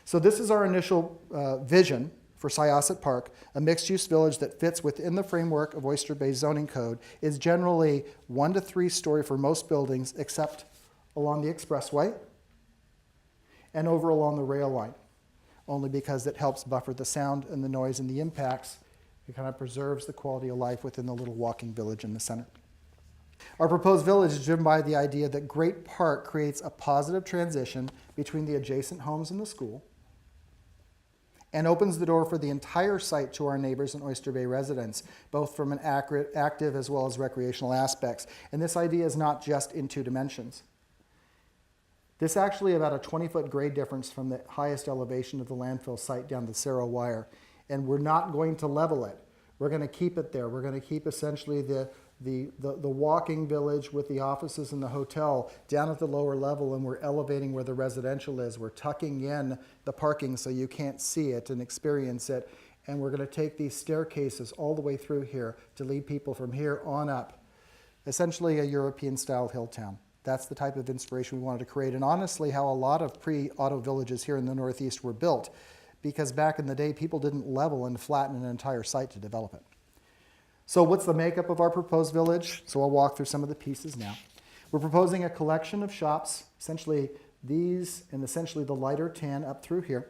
So this is our initial vision for Syosset Park, a mixed-use village that fits within the framework of Oyster Bay's zoning code. Is generally 1 to 3 story for most buildings, except along the expressway and over along the rail line, only because it helps buffer the sound and the noise and the impacts. It kind of preserves the quality of life within the little walking village in the center. Our proposed village is driven by the idea that Great Park creates a positive transition between the adjacent homes and the school, and opens the door for the entire site to our neighbors and Oyster Bay residents, both from an active as well as recreational aspects. And this idea is not just in 2 dimensions. This actually about a 20-foot grade difference from the highest elevation of the landfill site down the Cerro Wire. And we're not going to level it. We're going to keep it there. We're going to keep essentially the walking village with the offices and the hotel down at the lower level, and we're elevating where the residential is. We're tucking in the parking so you can't see it and experience it. And we're going to take these staircases all the way through here to lead people from here on up. Essentially a European-style hill town. That's the type of inspiration we wanted to create, and honestly how a lot of pre-auto villages here in the Northeast were built, because back in the day people didn't level and flatten an entire site to develop it. So what's the makeup of our proposed village? So I'll walk through some of the pieces now. We're proposing a collection of shops, essentially these and essentially the lighter tan up through here,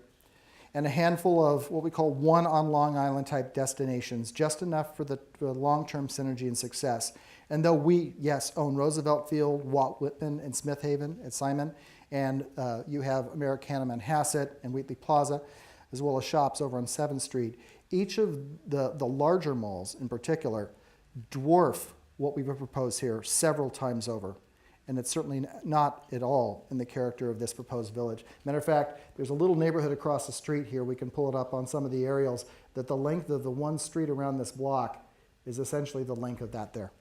and a handful of what we call one on Long Island type destinations, just enough for the long-term synergy and success. And though we, yes, own Roosevelt Field, Walt Whitman, and Smith Haven at Simon, and you have Americana Manhasset and Wheatley Plaza, as well as shops over on 7th Street, each of the larger malls in particular dwarf what we would propose here several times over. And it's certainly not at all in the character of this proposed village. Matter of fact, there's a little neighborhood across the street here, we can pull it up on some of the aerials, that the length of the one street around this block is essentially the length of that there.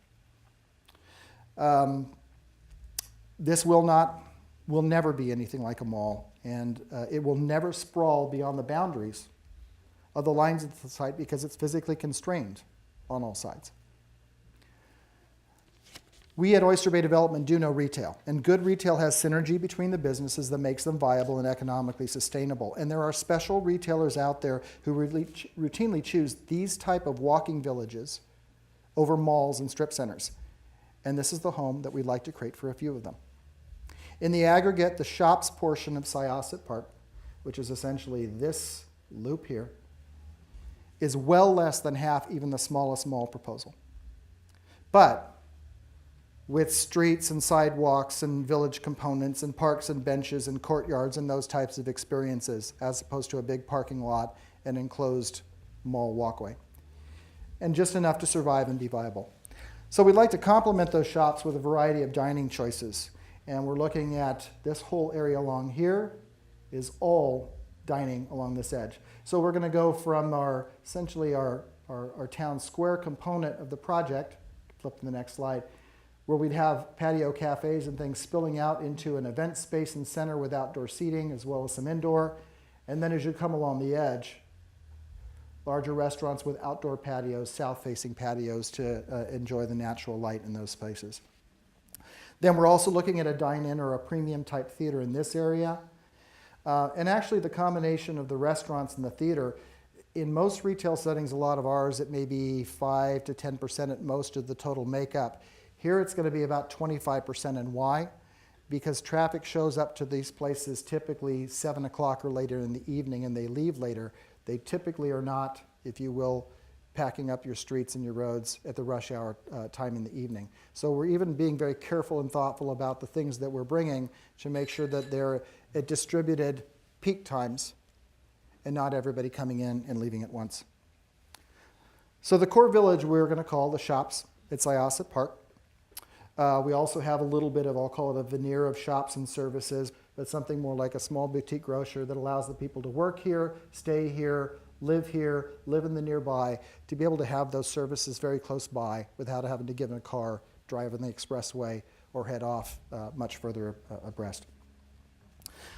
This will never be anything like a mall, and it will never sprawl beyond the boundaries of the lines of the site because it's physically constrained on all sides. We at Oyster Bay Development do know retail, and good retail has synergy between the businesses that makes them viable and economically sustainable. And there are special retailers out there who routinely choose these type of walking villages over malls and strip centers. And this is the home that we'd like to create for a few of them. In the aggregate, the shops portion of Syosset Park, which is essentially this loop here, is well less than half even the smallest mall proposal. But with streets and sidewalks and village components and parks and benches and courtyards and those types of experiences, as opposed to a big parking lot and enclosed mall walkway. And just enough to survive and be viable. So we'd like to complement those shops with a variety of dining choices. And we're looking at this whole area along here is all dining along this edge. So we're going to go from essentially our town square component of the project, flip to the next slide, where we'd have patio cafes and things spilling out into an event space and center with outdoor seating as well as some indoor. And then as you come along the edge, larger restaurants with outdoor patios, south-facing patios to enjoy the natural light in those spaces. Then we're also looking at a dine-in or a premium type theater in this area. And actually the combination of the restaurants and the theater, in most retail settings, a lot of ours, it may be 5 to 10% at most of the total makeup. Here it's going to be about 25%. And why? Because traffic shows up to these places typically 7 o'clock or later in the evening, and they leave later. They typically are not, if you will, packing up your streets and your roads at the rush hour time in the evening. So we're even being very careful and thoughtful about the things that we're bringing to make sure that they're at distributed peak times and not everybody coming in and leaving at once. So the core village we're going to call the shops at Syosset Park. We also have a little bit of, I'll call it a veneer of shops and services, but something more like a small boutique grocer that allows the people to work here, stay here, live in the nearby, to be able to have those services very close by without having to get in a car, drive on the expressway, or head off much further abreast.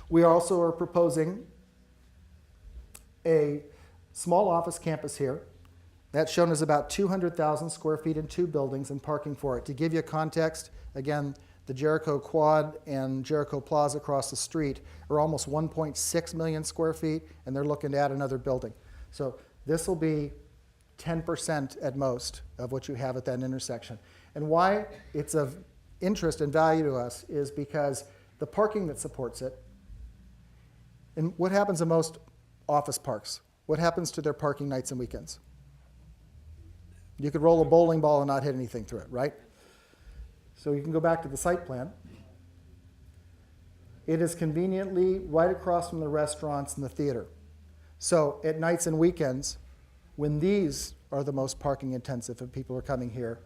We also are proposing a small office campus here. That's shown as about 200,000 square feet in 2 buildings and parking for it. To give you a context, again, The Jericho Quad and Jericho Plaza across the street are almost 1.6 million square feet, and they're looking to add another building. So this will be 10% at most of what you have at that intersection. And why it's of interest and value to us is because the parking that supports it, and what happens in most office parks? What happens to their parking nights and weekends? You could roll a bowling ball and not hit anything through it, right? So you can go back to the site plan. It is conveniently right across from the restaurants and the theater. So at nights and weekends, when these are the most parking intensive and people are coming here,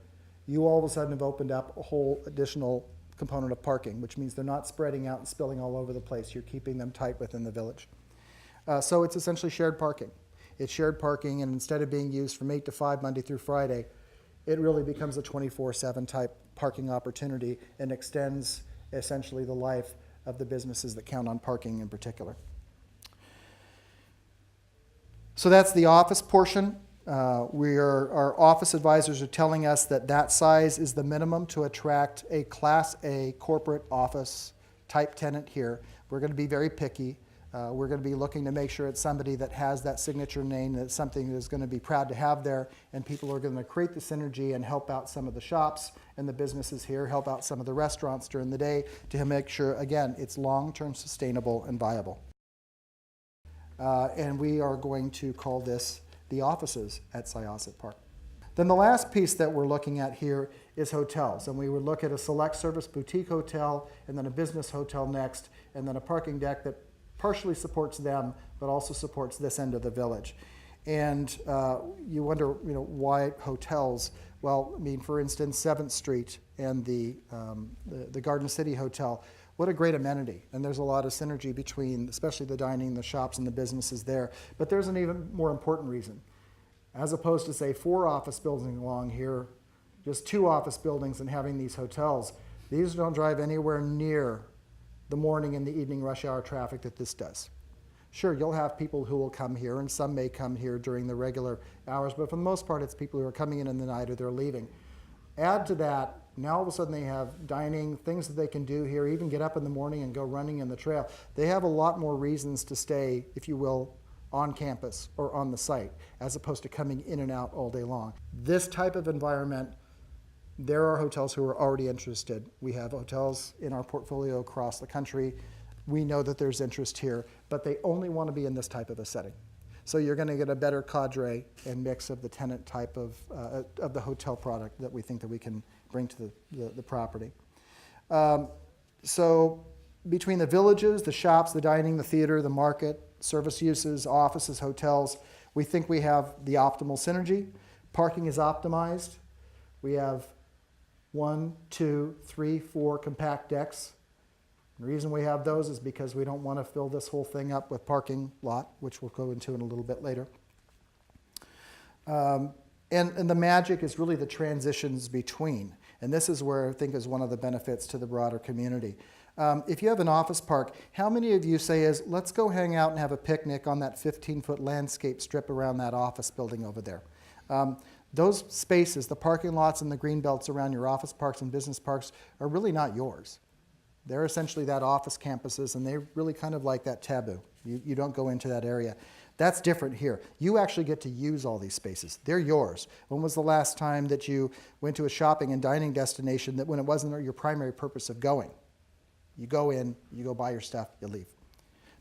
you all of a sudden have opened up a whole additional component of parking, which means they're not spreading out and spilling all over the place. You're keeping them tight within the village. So it's essentially shared parking. It's shared parking, and instead of being used from 8 to 5 Monday through Friday, it really becomes a 24/7 type parking opportunity and extends essentially the life of the businesses that count on parking in particular. So that's the office portion. Our office advisors are telling us that that size is the minimum to attract a Class A corporate office type tenant here. We're going to be very picky. We're going to be looking to make sure it's somebody that has that signature name, that's something that's going to be proud to have there, and people are going to create the synergy and help out some of the shops and the businesses here, help out some of the restaurants during the day to make sure, again, it's long-term sustainable and viable. And we are going to call this the offices at Syosset Park. Then the last piece that we're looking at here is hotels, and we would look at a select service boutique hotel, and then a business hotel next, and then a parking deck that partially supports them, but also supports this end of the village. And you wonder, why hotels? Well, I mean, for instance, 7th Street and the Garden City Hotel, what a great amenity. And there's a lot of synergy between, especially the dining, the shops, and the businesses there. But there's an even more important reason. As opposed to, say, 4 office buildings along here, just 2 office buildings and having these hotels, these don't drive anywhere near the morning and the evening rush hour traffic that this does. Sure, you'll have people who will come here, and some may come here during the regular hours, but for the most part, it's people who are coming in the night or they're leaving. Add to that, now all of a sudden they have dining, things that they can do here, even get up in the morning and go running in the trail. They have a lot more reasons to stay, if you will, on campus or on the site, as opposed to coming in and out all day long. This type of environment, there are hotels who are already interested. We have hotels in our portfolio across the country. We know that there's interest here, but they only want to be in this type of a setting. So you're going to get a better cadre and mix of the tenant type of the hotel product that we think that we can bring to the property. So between the villages, the shops, the dining, the theater, the market, service uses, offices, hotels, we think we have the optimal synergy. Parking is optimized. We have 1, 2, 3, 4 compact decks. The reason we have those is because we don't want to fill this whole thing up with parking lot, which we'll go into in a little bit later. And the magic is really the transitions between. And this is where I think is one of the benefits to the broader community. If you have an office park, how many of you say let's go hang out and have a picnic on that 15-foot landscape strip around that office building over there? Those spaces, the parking lots and the green belts around your office parks and business parks are really not yours. They're essentially that office campuses, and they're really kind of like that taboo. You don't go into that area. That's different here. You actually get to use all these spaces. They're yours. When was the last time that you went to a shopping and dining destination that when it wasn't your primary purpose of going? You go in, you go buy your stuff, you leave.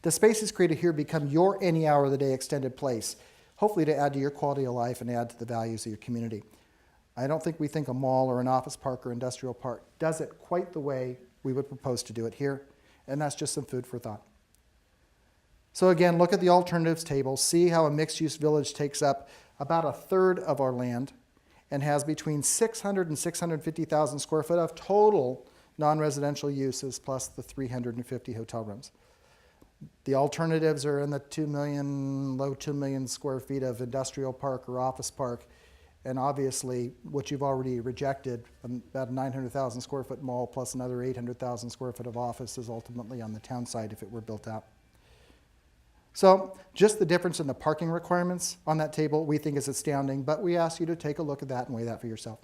The spaces created here become your any hour of the day extended place, hopefully to add to your quality of life and add to the values of your community. I don't think we think a mall or an office park or industrial park does it quite the way we would propose to do it here, and that's just some food for thought. So again, look at the alternatives table, see how a mixed-use village takes up about 1/3 of our land and has between 600 and 650,000 square foot of total non-residential uses plus the 350 hotel rooms. The alternatives are in the 2 million, low 2 million square feet of industrial park or office park. And obviously, what you've already rejected, about a 900,000 square foot mall plus another 800,000 square foot of office is ultimately on the town side if it were built out. So just the difference in the parking requirements on that table we think is astounding, but we ask you to take a look at that and weigh that for yourself.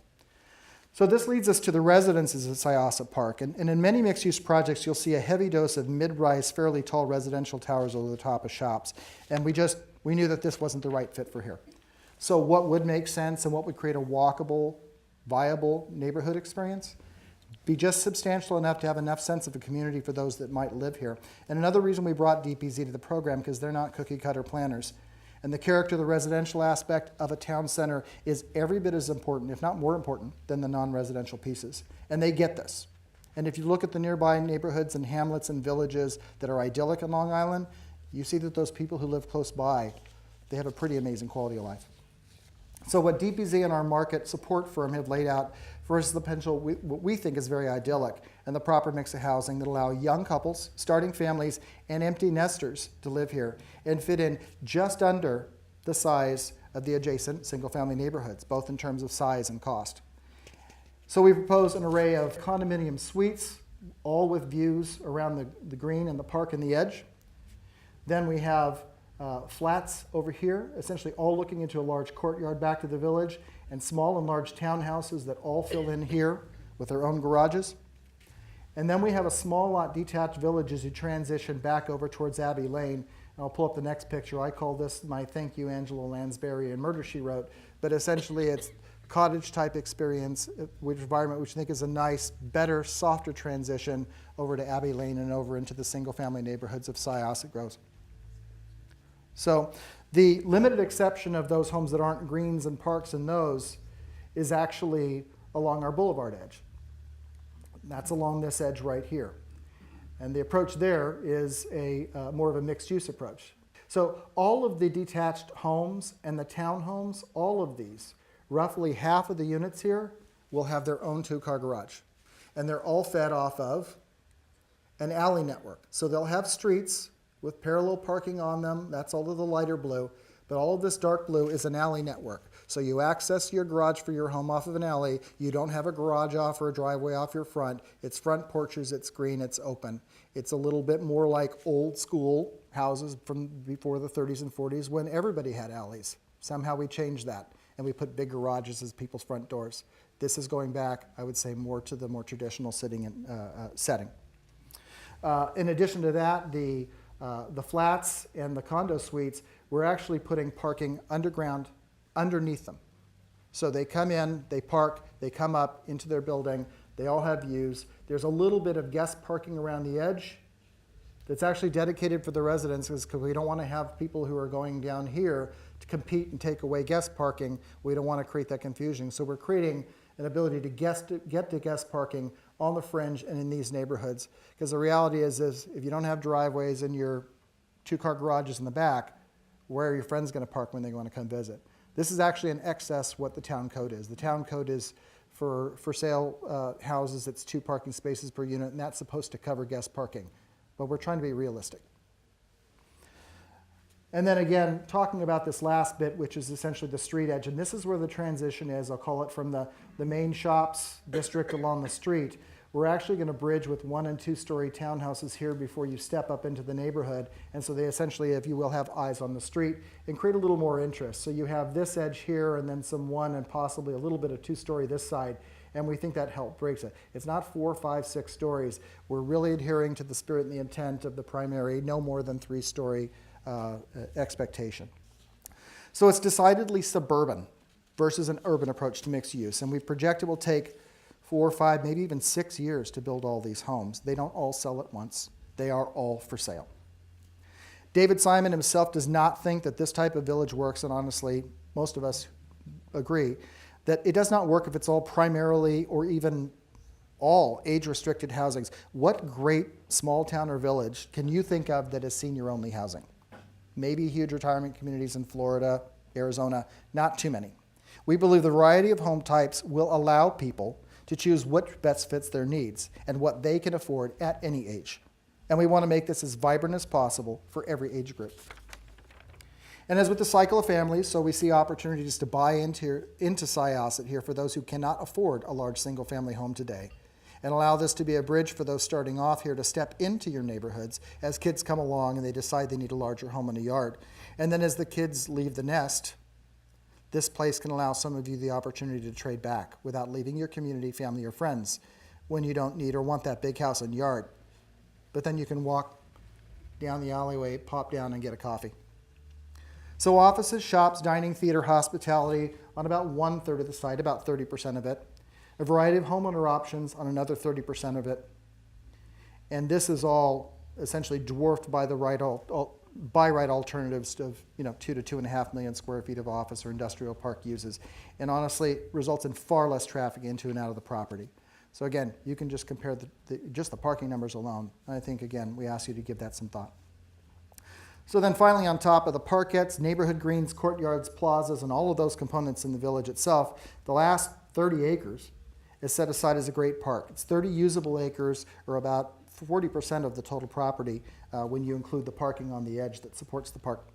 So this leads us to the residences at Syosset Park. And in many mixed-use projects, you'll see a heavy dose of mid-rise, fairly tall residential towers over the top of shops. And we knew that this wasn't the right fit for here. So what would make sense and what would create a walkable, viable neighborhood experience? Be just substantial enough to have enough sense of a community for those that might live here. And another reason we brought DPZ to the program, because they're not cookie-cutter planners. And the character of the residential aspect of a town center is every bit as important, if not more important, than the non-residential pieces. And they get this. And if you look at the nearby neighborhoods and hamlets and villages that are idyllic in Long Island, you see that those people who live close by, they have a pretty amazing quality of life. So what DPZ and our market support firm have laid out for us is the potential, what we think is very idyllic, and the proper mix of housing that allow young couples, starting families, and empty nesters to live here and fit in just under the size of the adjacent single-family neighborhoods, both in terms of size and cost. So we propose an array of condominium suites, all with views around the green and the park and the edge. Then we have flats over here, essentially all looking into a large courtyard back to the village, and small and large townhouses that all fill in here with their own garages. And then we have a small lot detached village as you transition back over towards Abbey Lane. And I'll pull up the next picture. I call this my Thank You, Angela Lansbury and Murder, She Wrote. But essentially it's cottage type experience, which environment which I think is a nice, better, softer transition over to Abbey Lane and over into the single family neighborhoods of Syosset Groves. So the limited exception of those homes that aren't greens and parks and those is actually along our boulevard edge. That's along this edge right here. And the approach there is more of a mixed-use approach. So all of the detached homes and the townhomes, all of these, roughly half of the units here will have their own two-car garage. And they're all fed off of an alley network. So they'll have streets with parallel parking on them. That's all of the lighter blue. But all of this dark blue is an alley network. So you access your garage for your home off of an alley. You don't have a garage off or a driveway off your front. It's front porches, it's green, it's open. It's a little bit more like old school houses from before the 30s and 40s when everybody had alleys. Somehow we changed that and we put big garages as people's front doors. This is going back, I would say, more to the more traditional setting. In addition to that, the flats and the condo suites, we're actually putting parking underground underneath them. So they come in, they park, they come up into their building, they all have views. There's a little bit of guest parking around the edge that's actually dedicated for the residences because we don't want to have people who are going down here to compete and take away guest parking. We don't want to create that confusion. So we're creating an ability to get to guest parking on the fringe and in these neighborhoods. Because the reality is if you don't have driveways and your two-car garages in the back, where are your friends going to park when they want to come visit? This is actually in excess what the town code is. The town code is for sale houses, it's 2 parking spaces per unit, and that's supposed to cover guest parking. But we're trying to be realistic. And then again, talking about this last bit, which is essentially the street edge, and this is where the transition is. I'll call it from the main shops district along the street. We're actually going to bridge with 1- and 2-story townhouses here before you step up into the neighborhood. And so they essentially, if you will, have eyes on the street and create a little more interest. So you have this edge here and then some 1 and possibly a little bit of 2-story this side. And we think that breaks it. It's not 4, 5, 6 stories. We're really adhering to the spirit and the intent of the primary, no more than 3-story expectation. So it's decidedly suburban versus an urban approach to mixed use. And we project it will take 4, 5, maybe even 6 years to build all these homes. They don't all sell at once. They are all for sale. David Simon himself does not think that this type of village works, and honestly, most of us agree that it does not work if it's all primarily or even all age-restricted housings. What great small town or village can you think of that is senior-only housing? Maybe huge retirement communities in Florida, Arizona, not too many. We believe the variety of home types will allow people to choose what best fits their needs and what they can afford at any age. And we want to make this as vibrant as possible for every age group. And as with the cycle of families, so we see opportunities to buy into Syosset here for those who cannot afford a large single-family home today, and allow this to be a bridge for those starting off here to step into your neighborhoods as kids come along and they decide they need a larger home and a yard. And then as the kids leave the nest, This place can allow some of you the opportunity to trade back without leaving your community, family, or friends when you don't need or want that big house and yard. But then you can walk down the alleyway, pop down, and get a coffee. So offices, shops, dining, theater, hospitality on about 1/3 of the site, about 30% of it. A variety of homeowner options on another 30% of it. And this is all essentially dwarfed by the by right alternatives of 2 to 2.5 million square feet of office or industrial park uses, and honestly results in far less traffic into and out of the property. So again, you can just compare just the parking numbers alone. And I think, again, we ask you to give that some thought. So then finally, on top of the parkettes, neighborhood greens, courtyards, plazas, and all of those components in the village itself, the last 30 acres is set aside as a great park. It's 30 usable acres, or about 40% of the total property when you include the parking on the edge that supports the park.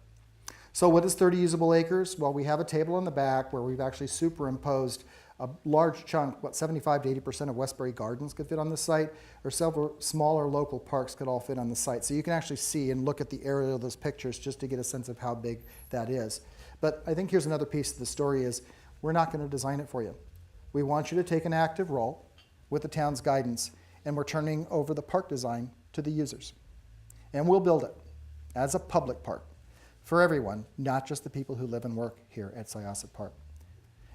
So what is 30 usable acres? Well, we have a table in the back where we've actually superimposed a large chunk, 75 to 80% of Westbury Gardens could fit on the site, or several smaller local parks could all fit on the site. So you can actually see and look at the area of those pictures just to get a sense of how big that is. But I think here's another piece of the story is we're not going to design it for you. We want you to take an active role with the town's guidance, and we're turning over the park design to the users. And we'll build it as a public park for everyone, not just the people who live and work here at Syosset Park.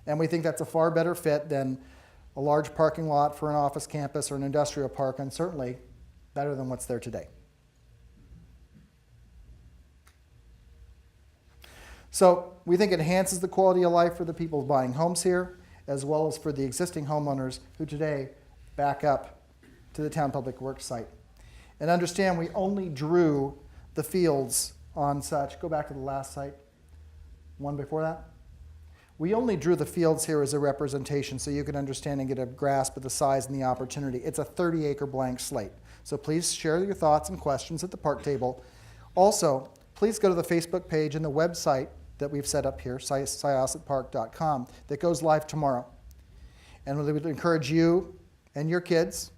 And we think that's a far better fit than a large parking lot for an office campus or an industrial park, and certainly better than what's there today. So we think it enhances the quality of life for the people buying homes here, as well as for the existing homeowners who today back up to the town public works site. And understand, we only drew the fields on such, go back to the last site, one before that. We only drew the fields here as a representation so you can understand and get a grasp of the size and the opportunity. It's a 30-acre blank slate. So please share your thoughts and questions at the park table. Also, please go to the Facebook page and the website that we've set up here, syossetpark.com, that goes live tomorrow. And we would encourage you and your kids,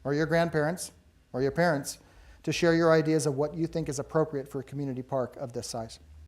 or your grandparents, or your parents, to share your ideas of what you think is appropriate for a community park of this size.